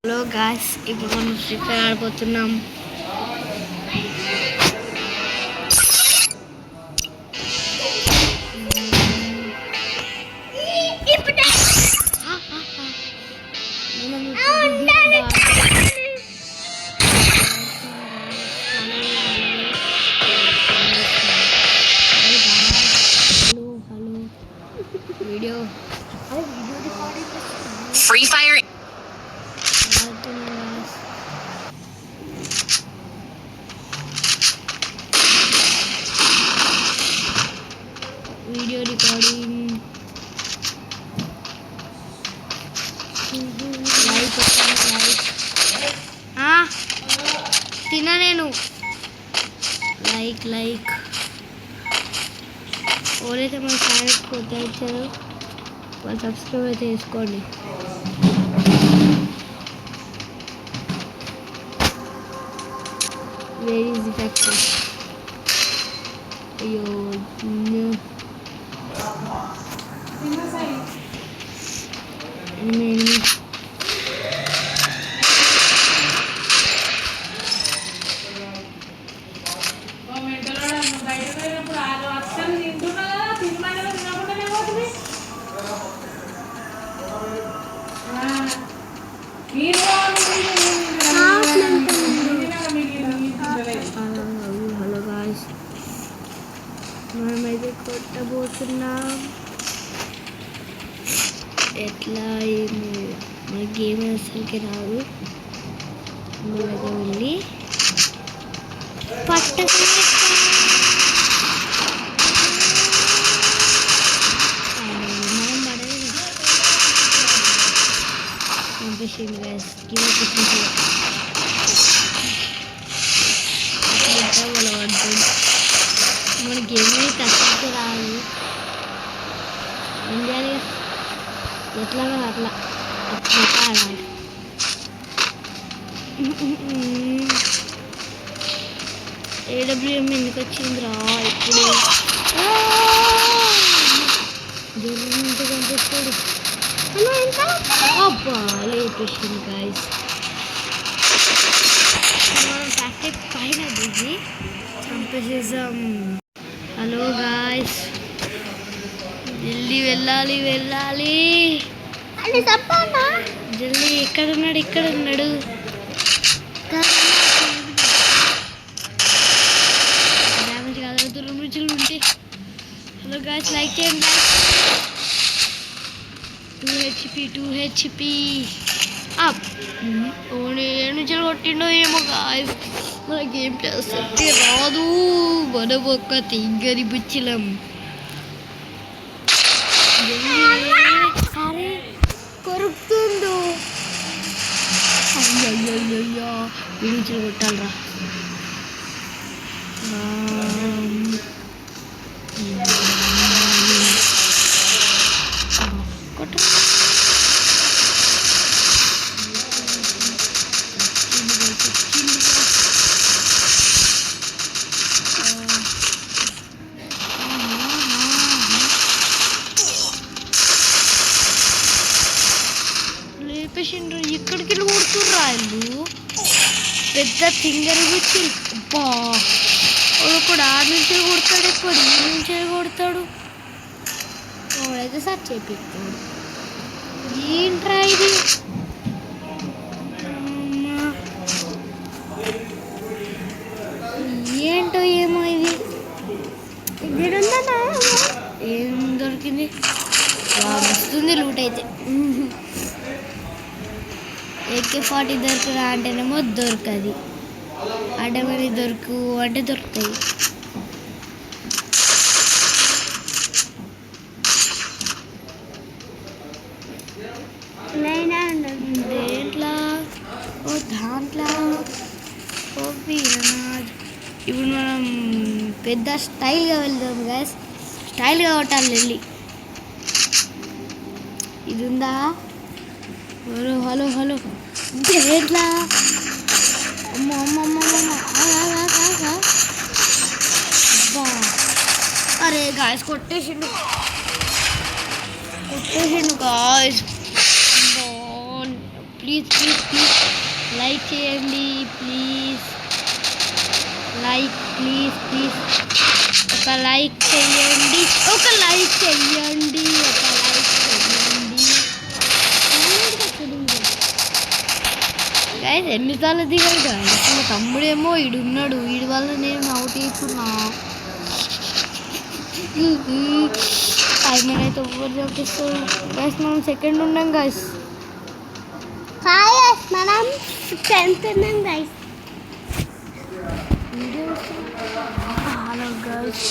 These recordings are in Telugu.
హలో గాయ్స్, ఇప్పుడు మనం ఫ్రీ ఫైర్ ఆడిపోతున్నాం. Video Free Fire video recording like తిన్నా నేను లైక్ ఎవరైతే మన ఛానల్ కొత్త ఇచ్చారో వాళ్ళు సబ్స్క్రైబ్ అయితే చేసుకోండి. Where is the factor? అయ్యో హలో గాయ్స్, మనమైతే కొట్టబోతున్నాం. ఎట్లా మన గేమ్ అసలుకి రాదు. మనమైతే వెళ్ళి పంపించింది గాయస్. మన గేమ్ అయితే అసలుకి రాదు. ఇండియాలో ఎట్లా అట్లా ఆడాలి. ఏడబ్ల్యూఎం ఎందుకు వచ్చిందిరా ఇప్పుడు? జరుగుతుంటే కనిపిస్తాడు. అబ్బా లేపేసింది గాయస్. మనం ఫ్యాక్టరీ పైన దిగి చంపేసేసాం. హలో గాయస్, జల్దీ వెళ్ళాలి జల్దీ. ఎక్కడున్నాడు? డ్యామేజ్ కాదు, దూరం నుంచి ఉంటే. హలో గాయస్, లైక్ చేయండి. 2 HP అప్. ఓన్లీ 7 నుంచి కొట్టిండో ఏమో గాయస్. మన గేమ్ చేస్తే రాదు. మనం ఒక తింగరి బుచ్చిలం. అరే కొరుకుతుండు. అయ్యయ్యో వీడి కొట్టాలరా. కొట్ట లేపేసిండ్రు. ఎక్కడికి కొడుతుర్రా వీళ్ళు? పెద్ద తింగరి వచ్చి ఒకడు ఆడ నుంచి కొడతాడు, ఎప్పుడు ఈ నుంచే కొడతాడు. వాడైతే సార్ చేపిస్తాడు. ఏంట్రా ఇది? ఏంటో ఏమో ఇది. ఏం దొరికింది? వస్తుంది లూట్ అయితే. AK-40 దొరకరా అంటేనేమో దొరకది. అడమని దొరుకు అంటే దొరుకుతాయి. దేంట్లో దాంట్లో ఇప్పుడు మనం పెద్ద స్టైల్గా వెళ్దాం గాయస్. స్టైల్గా కొట్టాలి వెళ్ళి. ఇది ఉందా? హలో దేంట్లో? అరే గాయస్ కొట్టేసిండు guys. Please please please like చేయండి ప్లీజ్. లైక్ ప్లీజ్ ప్లీజ్ ఒక లైక్ చేయండి, ఒక లైక్ చేయండి, ఒక లైక్ చేయండి. గైస్ ఎన్నిసార్లు దిగాడు గైస్. మా తమ్ముడేమో ఈడున్నాడు, వీడి వల్ల నేను అవుట్ అవుతున్నా. టైమర్ అయితే ఓవర్ చూపిస్తాడు గైస్. మనం సెకండ్ ఉన్నాం గైస్. మనం 10th ఉన్నాం guys. Hello guys,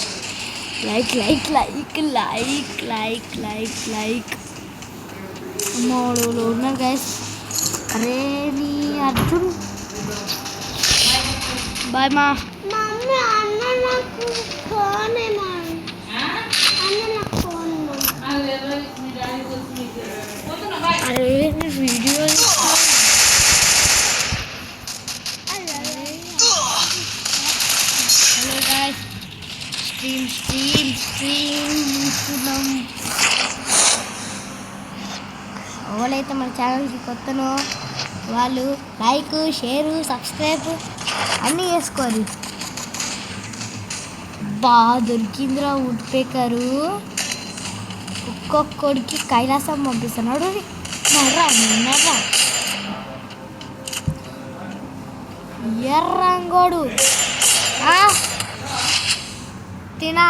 like like like like like like like. అమ్మోడు ఉన్నారు గైస్. అరే నీ అర్జున్ బాయ్ మా మమ్మీ. అన్న నాకు ఫోన్ అరే వీడియో హలో గాయ్స్, స్ట్రీమ్ చూస్తున్నాం. ఎవరైతే మన ఛానల్కి కొత్తనో వాళ్ళు లైక్, షేరు, సబ్స్క్రైబ్ అన్నీ చేసుకోరు. బాగా దొరికిందిరా వుడ్ పేకరు. ఒక్కొక్కడికి కైలాసం పంపిస్తున్నాడు. నర్రా నర్రా ఎర్రంగోడు తినా